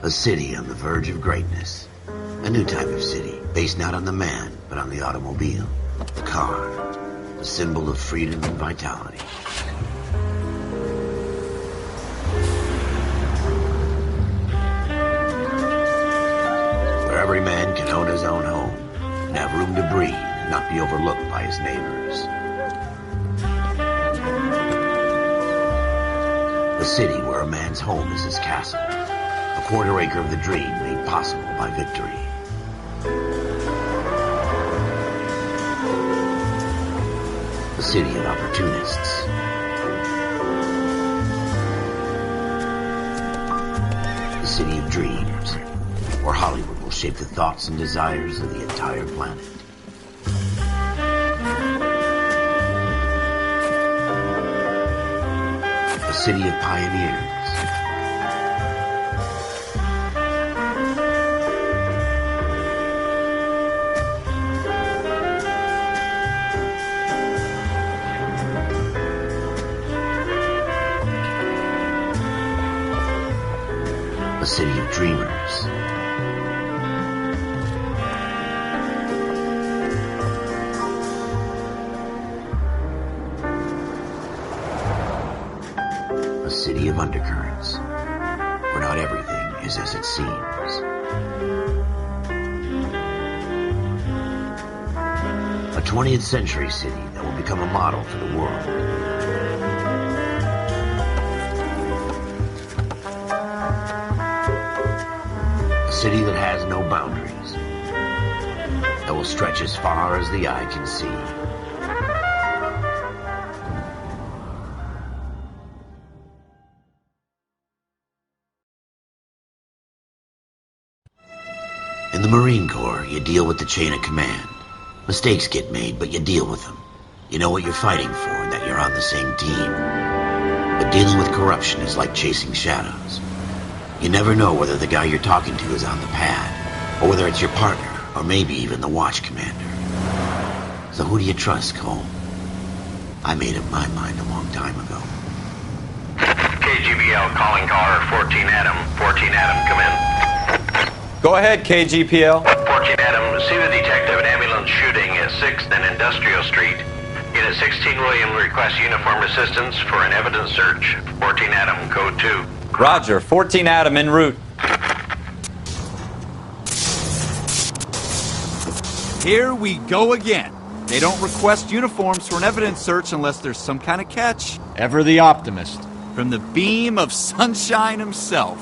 A city on the verge of greatness. A new type of city, based not on the man, but on the automobile. The car. The symbol of freedom and vitality. Where every man can own his own home, and have room to breathe, and not be overlooked by his neighbors. A city where a man's home is his castle. A quarter acre of the dream made possible by victory. A city of opportunists. A city of dreams, where Hollywood will shape the thoughts and desires of the entire planet. A city of pioneers. A city of dreamers. A city of undercurrents, where not everything is as it seems. A 20th century city that will become a model for the world. A city that has no boundaries, that will stretch as far as the eye can see. In the Marine Corps, you deal with the chain of command. Mistakes get made, but you deal with them. You know what you're fighting for and that you're on the same team. But dealing with corruption is like chasing shadows. You never know whether the guy you're talking to is on the pad, or whether it's your partner, or maybe even the watch commander. So who do you trust, Cole? I made up my mind a long time ago. KGBL calling caller 14 Adam. 14 Adam, come in. Go ahead, KGPL. 14 Adam, see the detective at ambulance shooting at 6th and Industrial Street. Unit 16 William requests uniform assistance for an evidence search. 14 Adam, code 2. Roger, 14 Adam en route. Here we go again. They don't request uniforms for an evidence search unless there's some kind of catch. Ever the optimist. From the beam of sunshine himself.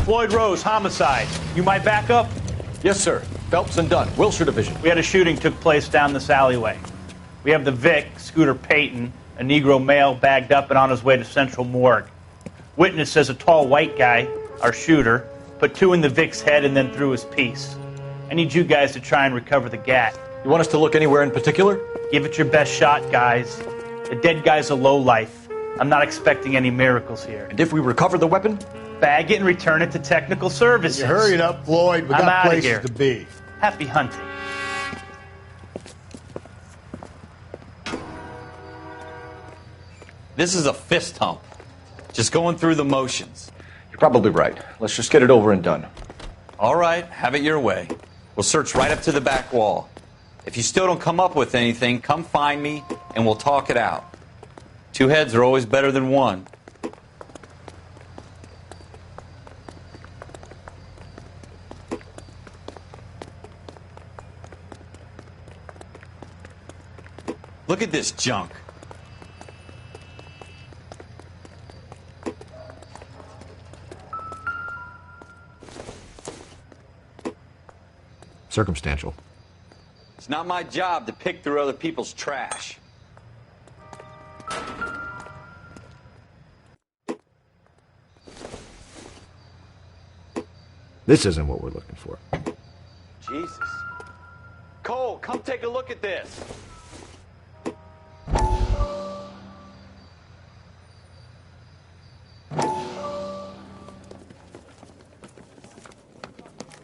Floyd Rose, homicide. You might back up? Yes, sir. Phelps and Dunn, Wilshire Division. We had a shooting took place down this alleyway. We have the Vic, Scooter Payton, a Negro male bagged up and on his way to Central Morgue. Witness says a tall white guy, our shooter, put 2 in the Vic's head and then threw his piece. I need you guys to try and recover the gat. You want us to look anywhere in particular? Give it your best shot, guys. The dead guy's a lowlife. I'm not expecting any miracles here. And if we recover the weapon? Bag it and return it to technical services. You hurry up, Floyd. We I'm got outta places here. to be. Happy hunting. This is a fist hump. Just going through the motions. You're probably right. Let's just get it over and done. All right, have it your way. We'll search right up to the back wall. If you still don't come up with anything, come find me and we'll talk it out. 2 heads are always better than 1. Look at this junk. Circumstantial. It's not my job to pick through other people's trash. This isn't what we're looking for. Jesus. Cole, come take a look at this.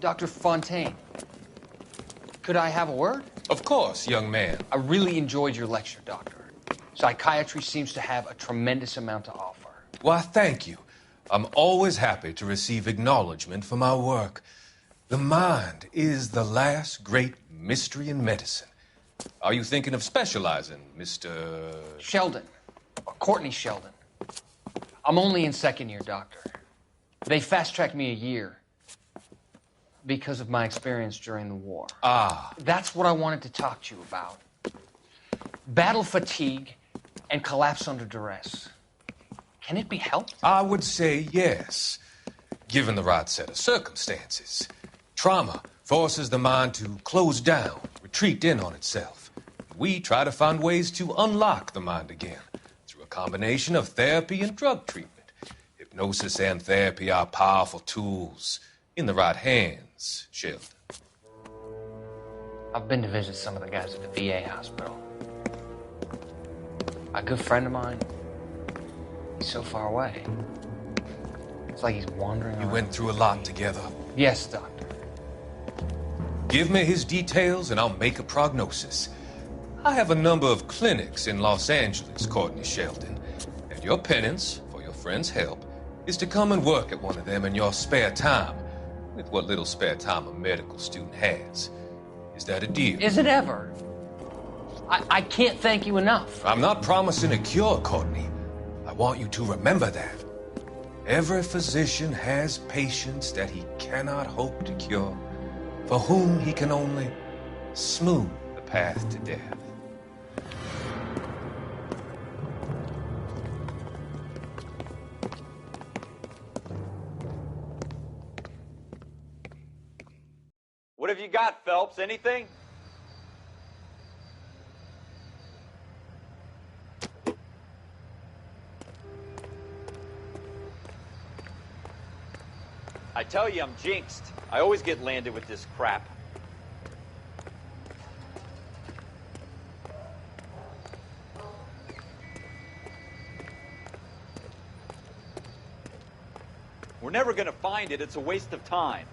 Dr. Fontaine, could I have a word? Of course, young man. I really enjoyed your lecture, Doctor. Psychiatry seems to have a tremendous amount to offer. Why, thank you. I'm always happy to receive acknowledgement for my work. The mind is the last great mystery in medicine. Are you thinking of specializing, Mr. Sheldon, or Courtney Sheldon. I'm only in second year, Doctor. They fast-tracked me a year because of my experience during the war. Ah. That's what I wanted to talk to you about. Battle fatigue and collapse under duress. Can it be helped? I would say yes, given the right set of circumstances. Trauma forces the mind to close down, retreat in on itself. We try to find ways to unlock the mind again through a combination of therapy and drug treatment. Hypnosis and therapy are powerful tools in the right hands, Sheldon. I've been to visit some of the guys at the VA hospital. A good friend of mine, he's so far away. It's like he's wandering around. You went through a lot together. Yes, Doctor. Give me his details and I'll make a prognosis. I have a number of clinics in Los Angeles, Courtney Sheldon, and your penance, for your friend's help, is to come and work at one of them in your spare time, with what little spare time a medical student has. Is that a deal? Is it ever? I can't thank you enough. I'm not promising a cure, Courtney. I want you to remember that. Every physician has patients that he cannot hope to cure, for whom he can only smooth the path to death. What have you got, Phelps? Anything? I tell you, I'm jinxed. I always get landed with this crap. We're never going to find it. It's a waste of time.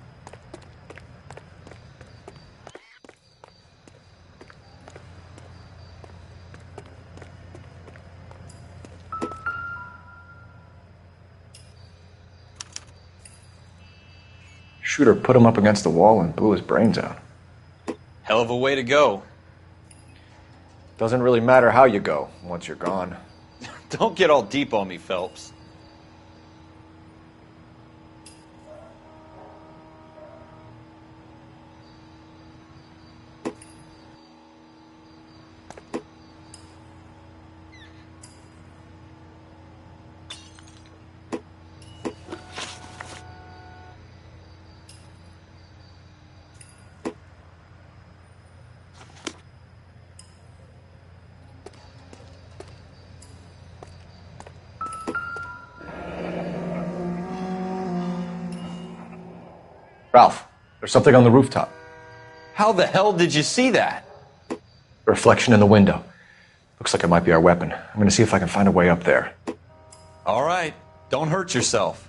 Shooter put him up against the wall and blew his brains out. Hell of a way to go. Doesn't really matter how you go once you're gone. Don't get all deep on me, Phelps. Ralph, there's something on the rooftop. How the hell did you see that? A reflection in the window. Looks like it might be our weapon. I'm going to see if I can find a way up there. All right. Don't hurt yourself.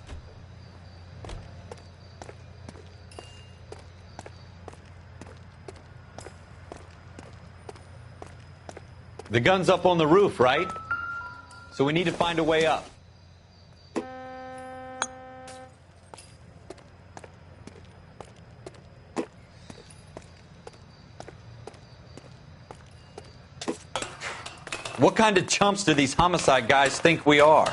The gun's up on the roof, right? So we need to find a way up. What kind of chumps do these homicide guys think we are?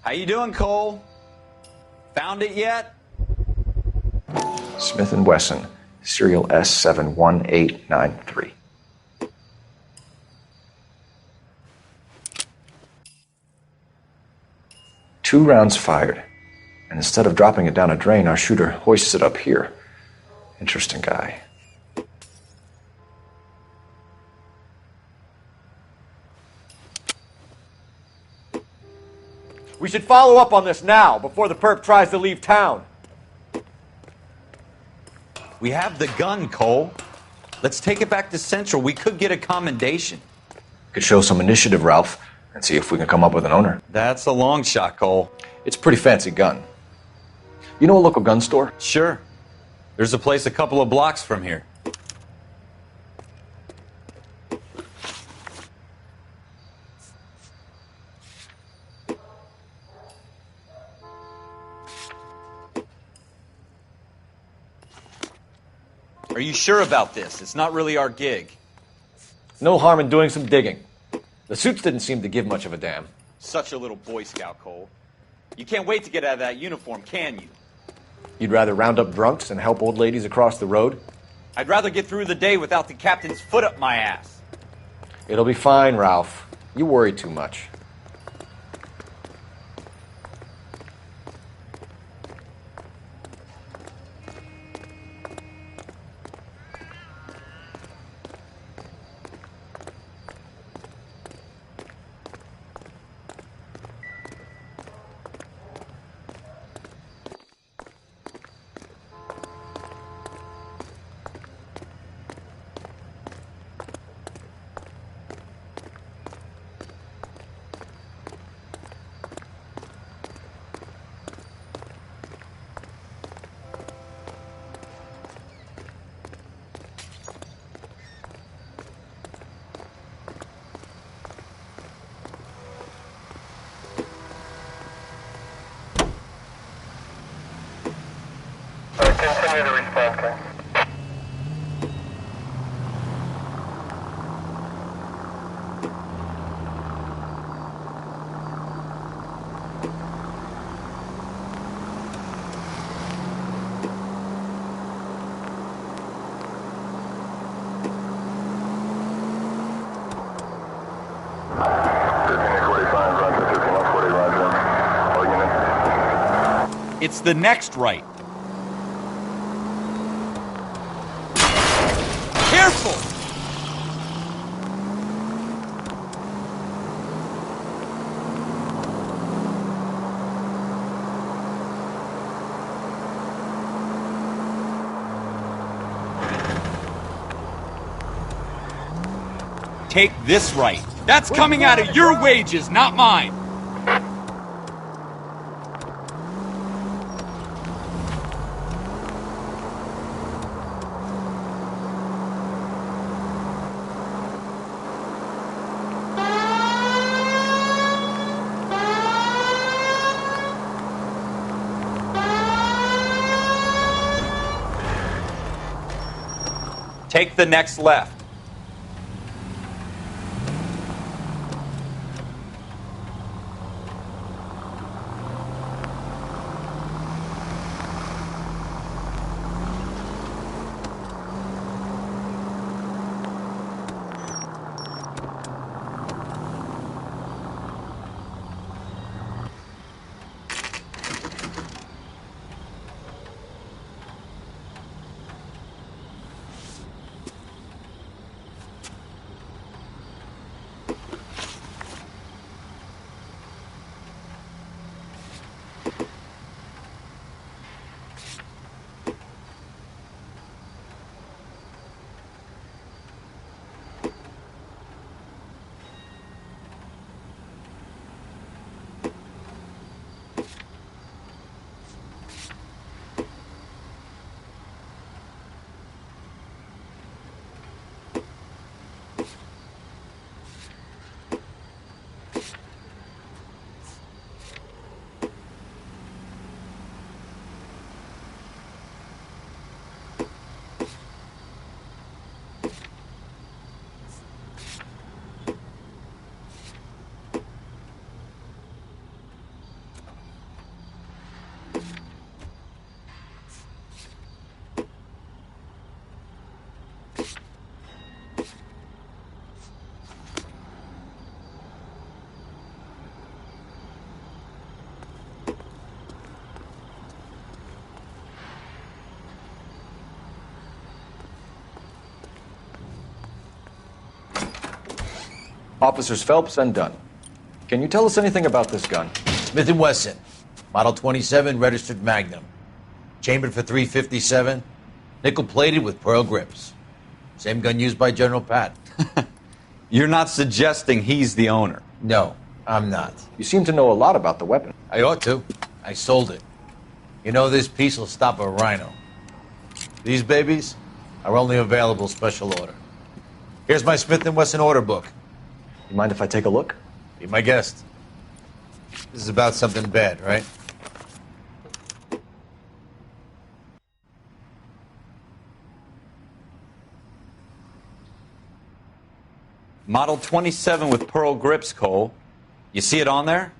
How you doing, Cole? Found it yet? Smith & Wesson, serial S71893. Two rounds fired, and instead of dropping it down a drain, our shooter hoists it up here. Interesting guy. We should follow up on this now, before the perp tries to leave town. We have the gun, Cole. Let's take it back to Central. We could get a commendation. Could show some initiative, Ralph, and see if we can come up with an owner. That's a long shot, Cole. It's a pretty fancy gun. You know a local gun store? Sure. There's a place a couple of blocks from here. Are you sure about this? It's not really our gig. No harm in doing some digging. The suits didn't seem to give much of a damn. Such a little Boy Scout, Cole. You can't wait to get out of that uniform, can you? You'd rather round up drunks than help old ladies across the road? I'd rather get through the day without the captain's foot up my ass. It'll be fine, Ralph. You worry too much. Continue to respond, Ken. It's the next right. Careful! Take this right. That's coming out of your wages, not mine. Take the next left. Officers Phelps and Dunn. Can you tell us anything about this gun? Smith & Wesson, Model 27, registered Magnum. Chambered for .357, Nickel-plated with pearl grips. Same gun used by General Pat. You're not suggesting he's the owner? No, I'm not. You seem to know a lot about the weapon. I ought to. I sold it. You know, this piece will stop a rhino. These babies are only available special order. Here's my Smith & Wesson order book. You mind if I take a look? Be my guest. This is about something bad, right? Model 27 with pearl grips, Cole. You see it on there?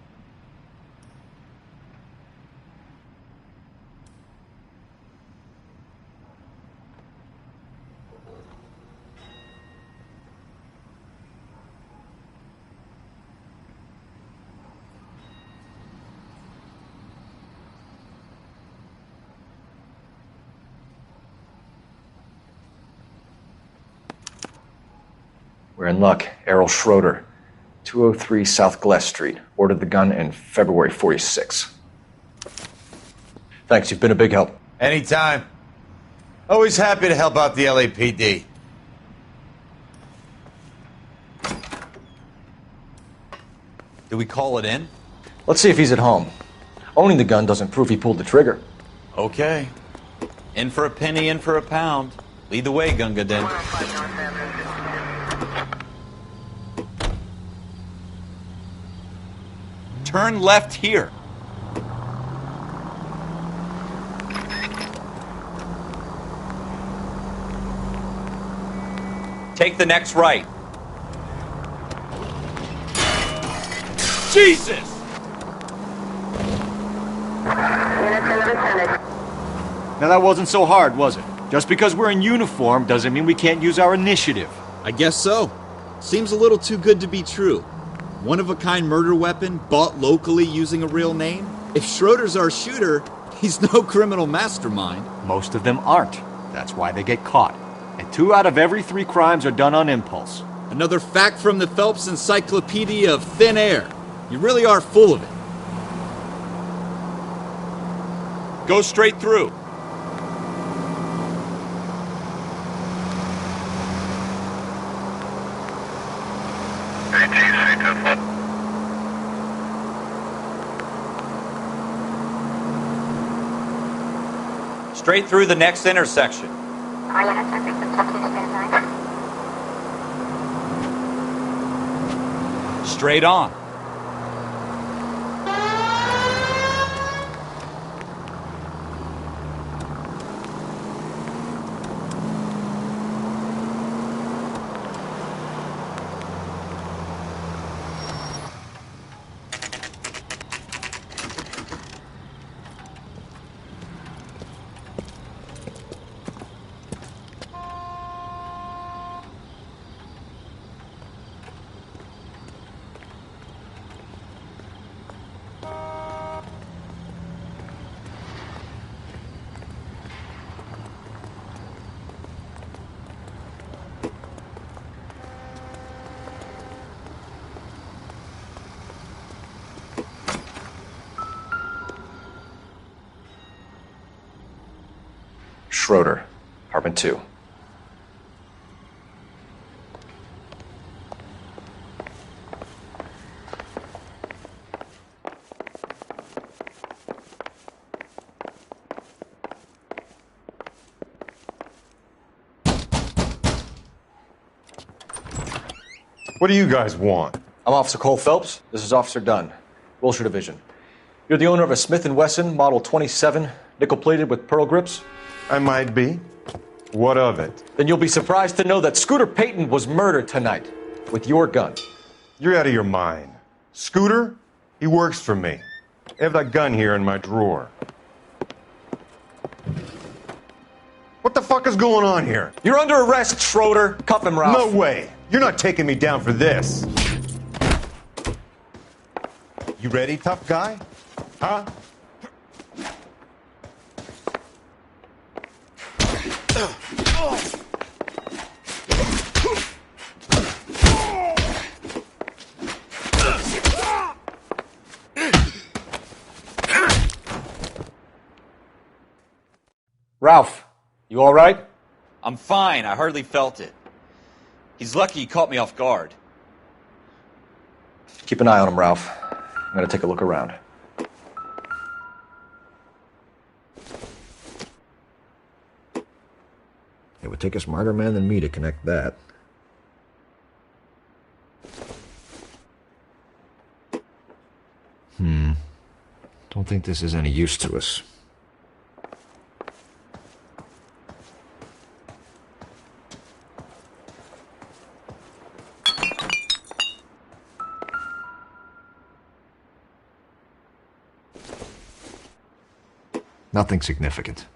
We're in luck. Errol Schroeder, 203 South Glass Street. Ordered the gun in February 46. Thanks, you've been a big help. Anytime. Always happy to help out the LAPD. Do we call it in? Let's see if he's at home. Owning the gun doesn't prove he pulled the trigger. Okay. In for a penny, in for a pound. Lead the way, Gunga Din. Turn left here. Take the next right. Jesus! Now that wasn't so hard, was it? Just because we're in uniform doesn't mean we can't use our initiative. I guess so. Seems a little too good to be true. One-of-a-kind murder weapon bought locally using a real name? If Schroeder's our shooter, he's no criminal mastermind. Most of them aren't. That's why they get caught. And 2 out of every 3 crimes are done on impulse. Another fact from the Phelps Encyclopedia of Thin Air. You really are full of it. Go straight through. Straight through the next intersection. Straight on. Schroeder, apartment 2. What do you guys want? I'm Officer Cole Phelps. This is Officer Dunn, Wilshire Division. You're the owner of a Smith & Wesson Model 27, nickel-plated with pearl grips? I might be. What of it? Then you'll be surprised to know that Scooter Payton was murdered tonight with your gun. You're out of your mind. Scooter? He works for me. I have that gun here in my drawer. What the fuck is going on here? You're under arrest, Schroeder. Cuff him, Ralph. No way. You're not taking me down for this. You ready, tough guy? Huh? Ralph, You all right? I'm fine. I hardly felt it. He's lucky he caught me off guard. Keep an eye on him, Ralph. I'm gonna take a look around. It would take a smarter man than me to connect that. Don't think this is any use to us. Nothing significant.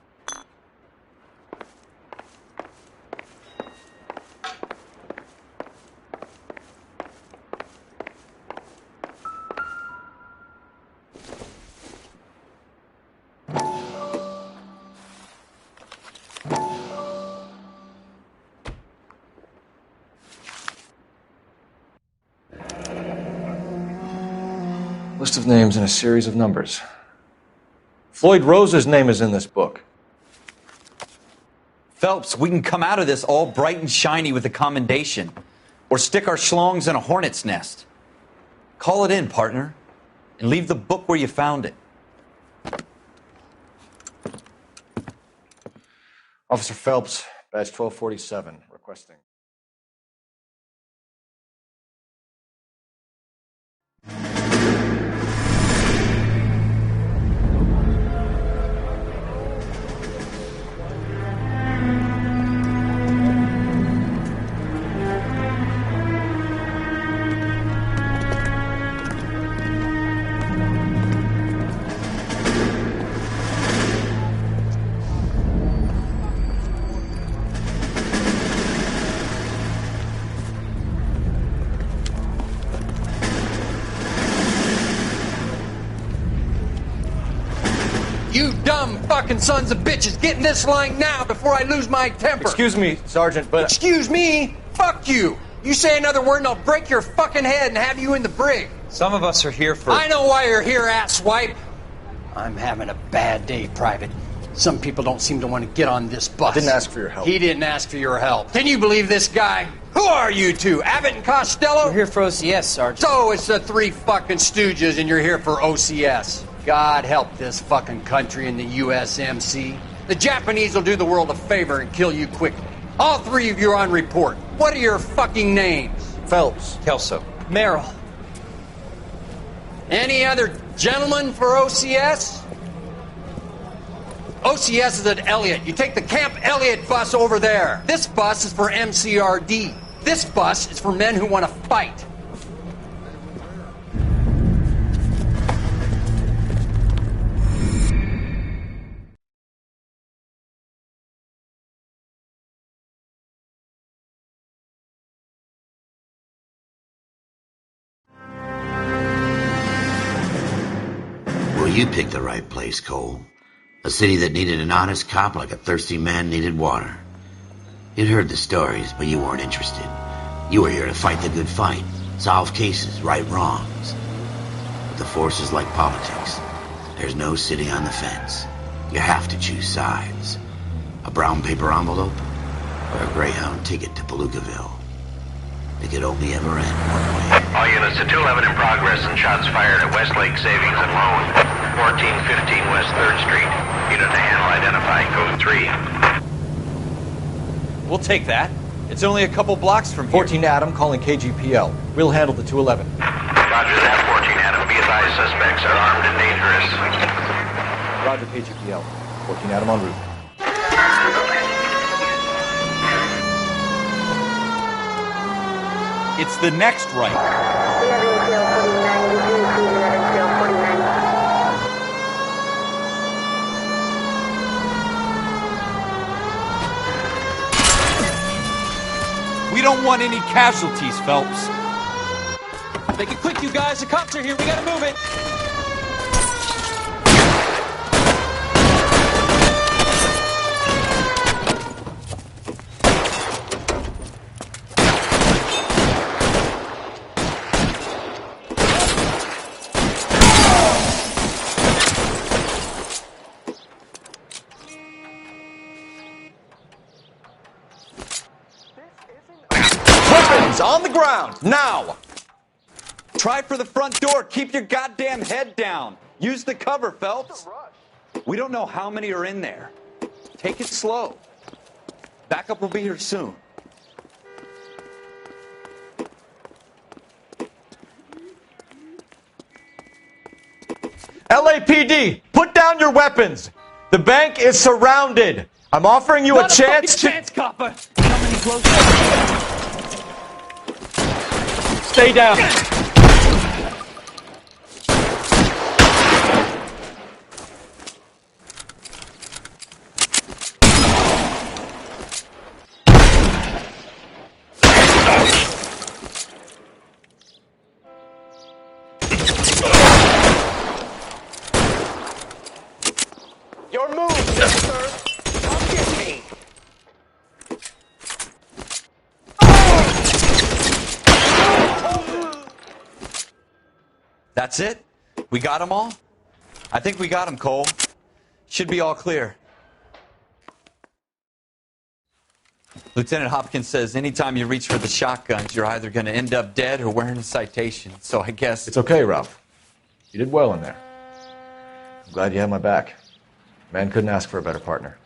List of names and a series of numbers. Floyd Rose's name is in this book. Phelps, we can come out of this all bright and shiny with a commendation. Or stick our schlongs in a hornet's nest. Call it in, partner. And leave the book where you found it. Officer Phelps, badge 1247, requesting. You dumb fucking sons of bitches, get in this line now before I lose my temper. Excuse me, Sergeant, but... Excuse me? Fuck you. You say another word and I'll break your fucking head and have you in the brig. Some of us are here for... I know why you're here, asswipe. I'm having a bad day, Private. Some people don't seem to want to get on this bus. I didn't ask for your help. He didn't ask for your help. Can you believe this guy? Who are you two? Abbott and Costello? We're here for OCS, Sergeant. So it's the three fucking stooges and you're here for OCS. God help this fucking country and the USMC. The Japanese will do the world a favor and kill you quickly. All three of you are on report. What are your fucking names? Phelps. Kelso. Merrill. Any other gentlemen for OCS? OCS is at Elliott. You take the Camp Elliott bus over there. This bus is for MCRD. This bus is for men who want to fight. Well, you picked the right place, Cole. A city that needed an honest cop like a thirsty man needed water. You'd heard the stories, but you weren't interested. You were here to fight the good fight, solve cases, right wrongs. But the force is like politics. There's no sitting on the fence. You have to choose sides. A brown paper envelope or a Greyhound ticket to Palookaville. It could only ever end one way. All units to 211 in progress and shots fired at Westlake Savings and Loan, 1415 West 3rd Street. Unit to handle identify code 3. We'll take that. It's only a couple blocks from here. 14 Adam calling KGPL. We'll handle the 211. Roger that, 14 Adam. Be advised, suspects are armed and dangerous. Roger, KGPL. 14 Adam en route. It's the next right. We don't want any casualties, Phelps. Make it quick, you guys. The cops are here. We gotta move it. ground, now! Try for the front door. Keep your goddamn head down. Use the cover, Phelps. We don't know how many are in there. Take it slow. Backup will be here soon. LAPD, put down your weapons. The bank is surrounded. I'm offering you a chance to... chance, copper. Coming closer. Stay down. Your move, sir. Come get me. That's it? We got them all? I think we got them, Cole. Should be all clear. Lieutenant Hopkins says anytime you reach for the shotguns, you're either going to end up dead or wearing a citation. So I guess... It's okay, Ralph. You did well in there. I'm glad you had my back. Man couldn't ask for a better partner.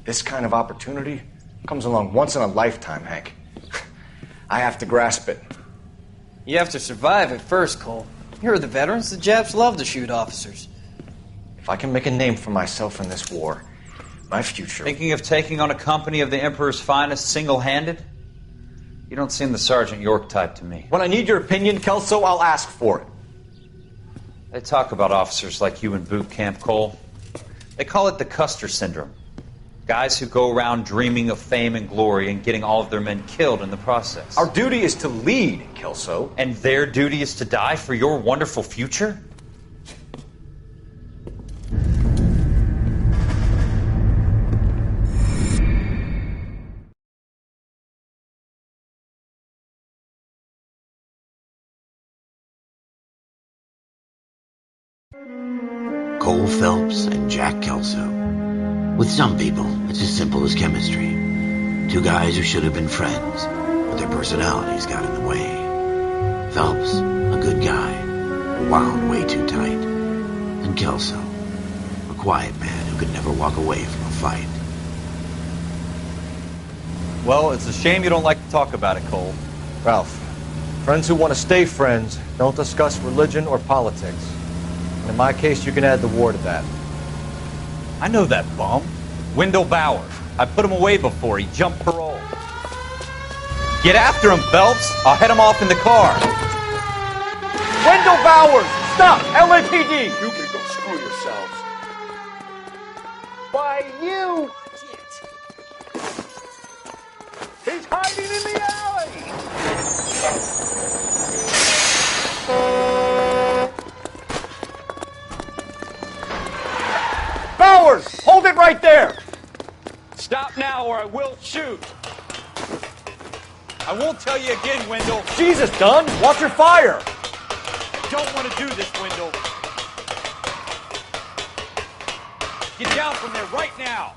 This kind of opportunity comes along once in a lifetime, Hank. I have to grasp it. You have to survive it first, Cole. Here are the veterans. The Japs love to shoot officers. If I can make a name for myself in this war, my future... Thinking of taking on a company of the Emperor's finest single-handed? You don't seem the Sergeant York type to me. When I need your opinion, Kelso, I'll ask for it. They talk about officers like you in boot camp, Cole. They call it the Custer Syndrome. Guys who go around dreaming of fame and glory and getting all of their men killed in the process. Our duty is to lead, Kelso. And their duty is to die for your wonderful future? Cole Phelps and Jack Kelso. With some people, it's as simple as chemistry. Two guys who should have been friends, but their personalities got in the way. Phelps, a good guy, wound way too tight. And Kelso, a quiet man who could never walk away from a fight. Well, it's a shame you don't like to talk about it, Cole. Ralph, friends who want to stay friends don't discuss religion or politics. And in my case, you can add the war to that. I know that bum. Wendell Bowers. I put him away before. He jumped parole. Get after him, Phelps. I'll head him off in the car. Wendell Bowers! Stop! LAPD! You can go screw yourselves. Why, you... He's hiding in the alley! Bowers! Hold it right there! Stop now or I will shoot. I won't tell you again, Wendell. Jesus, Dunn! Watch your fire! I don't want to do this, Wendell. Get down from there right now.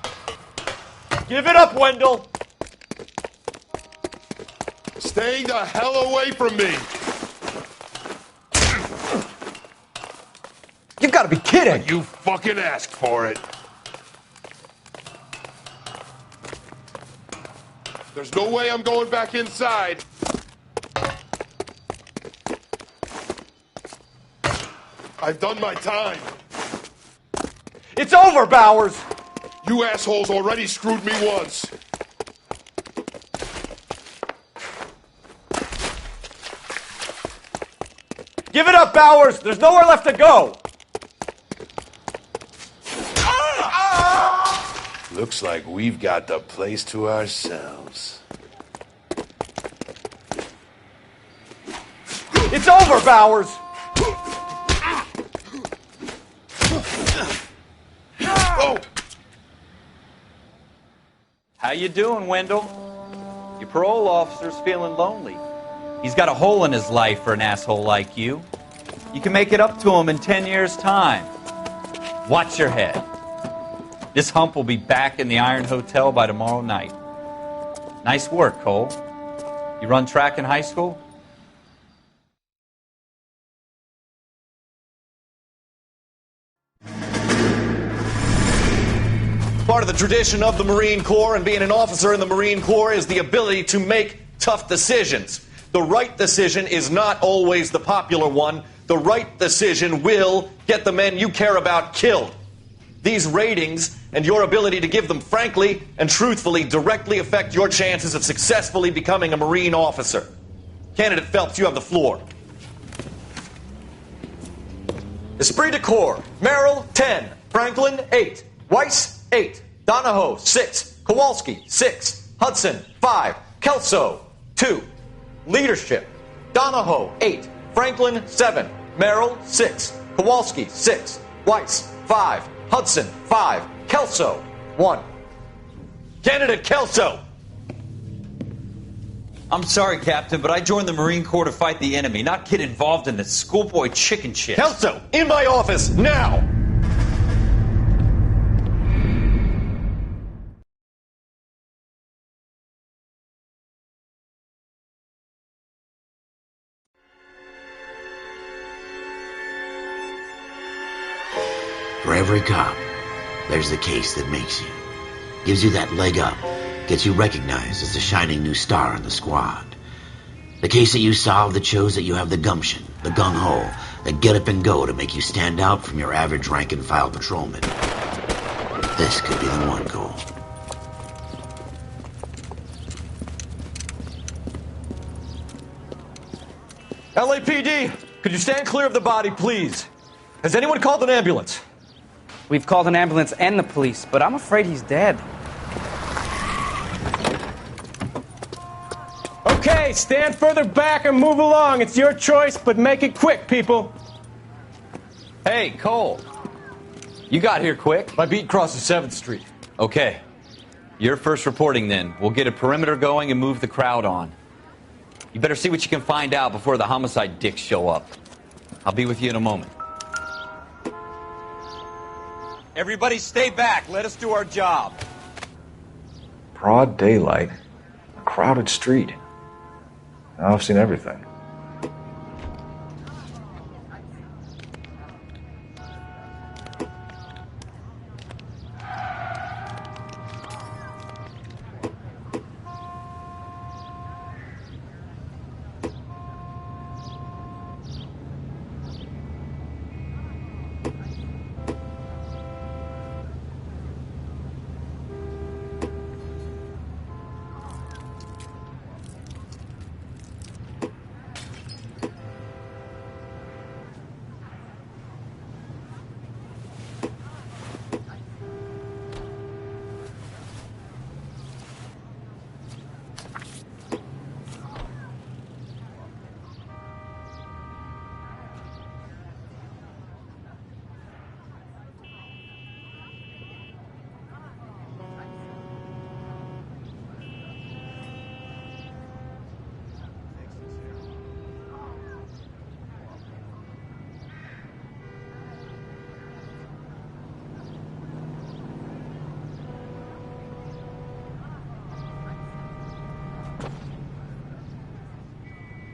Give it up, Wendell! Stay the hell away from me! You've got to be kidding! You fucking asked for it. There's no way I'm going back inside. I've done my time. It's over, Bowers! You assholes already screwed me once. Give it up, Bowers! There's nowhere left to go! Looks like we've got the place to ourselves. It's over, Bowers! Oh! How you doing, Wendell? Your parole officer's feeling lonely. He's got a hole in his life for an asshole like you. You can make it up to him in 10 years' time. Watch your head. This hump will be back in the Iron Hotel by tomorrow night. Nice work, Cole. You run track in high school? Part of the tradition of the Marine Corps and being an officer in the Marine Corps is the ability to make tough decisions. The right decision is not always the popular one. The right decision will get the men you care about killed. These ratings and your ability to give them frankly and truthfully directly affect your chances of successfully becoming a Marine officer. Candidate Phelps, you have the floor. Esprit de Corps, Merrill, 10. Franklin, 8. Weiss, 8. Donahoe, 6. Kowalski, 6. Hudson, 5. Kelso, 2. Leadership, Donahoe, 8. Franklin, 7. Merrill, 6. Kowalski, 6. Weiss, 5. Hudson, 5. Kelso, 1. Candidate Kelso! I'm sorry, Captain, but I joined the Marine Corps to fight the enemy, not get involved in this schoolboy chicken shit. Kelso, in my office, now! For every cop, there's the case that makes you. Gives you that leg up. Gets you recognized as the shining new star in the squad. The case that you solve that shows that you have the gumption, the gung-ho, the get up and go to make you stand out from your average rank-and-file patrolman. This could be the one, Cole. LAPD, could you stand clear of the body, please? Has anyone called an ambulance? We've called an ambulance and the police, but I'm afraid he's dead. Okay, stand further back and move along. It's your choice, but make it quick, people. Hey, Cole. You got here quick. My beat crosses 7th Street. Okay. You're first reporting then. We'll get a perimeter going and move the crowd on. You better see what you can find out before the homicide dicks show up. I'll be with you in a moment. Everybody stay back. Let us do our job. Broad daylight, a crowded street. Now I've seen everything.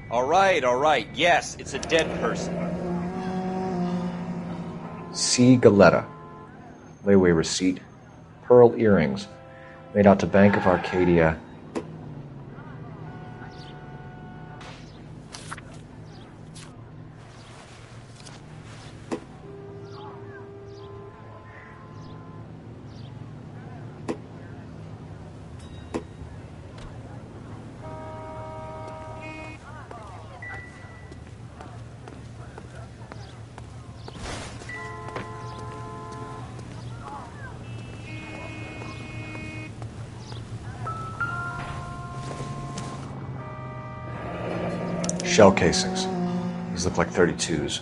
All right. Yes, it's a dead person. C. Galetta. Layaway receipt. Pearl earrings. Made out to Bank of Arcadia. Shell casings. These look like 32s.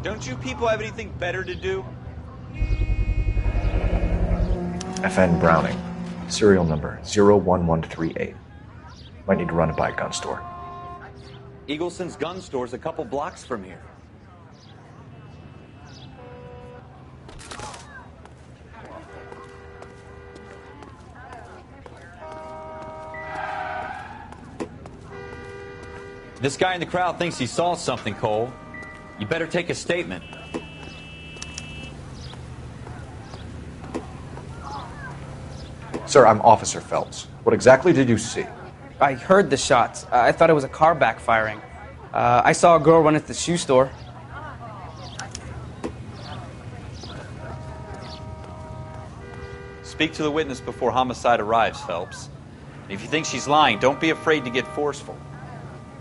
Don't you people have anything better to do? FN Browning, serial number 01138. Might need to run it by a gun store. Eagleson's gun store's a couple blocks from here. This guy in the crowd thinks he saw something, Cole. You better take a statement. Sir, I'm Officer Phelps. What exactly did you see? I heard the shots. I thought it was a car backfiring. I saw a girl run into the shoe store. Speak to the witness before homicide arrives, Phelps. And if you think she's lying, don't be afraid to get forceful.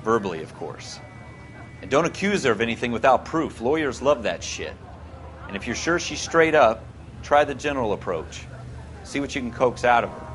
Verbally, of course. And don't accuse her of anything without proof. Lawyers love that shit. And if you're sure she's straight up, try the general approach. See what you can coax out of her.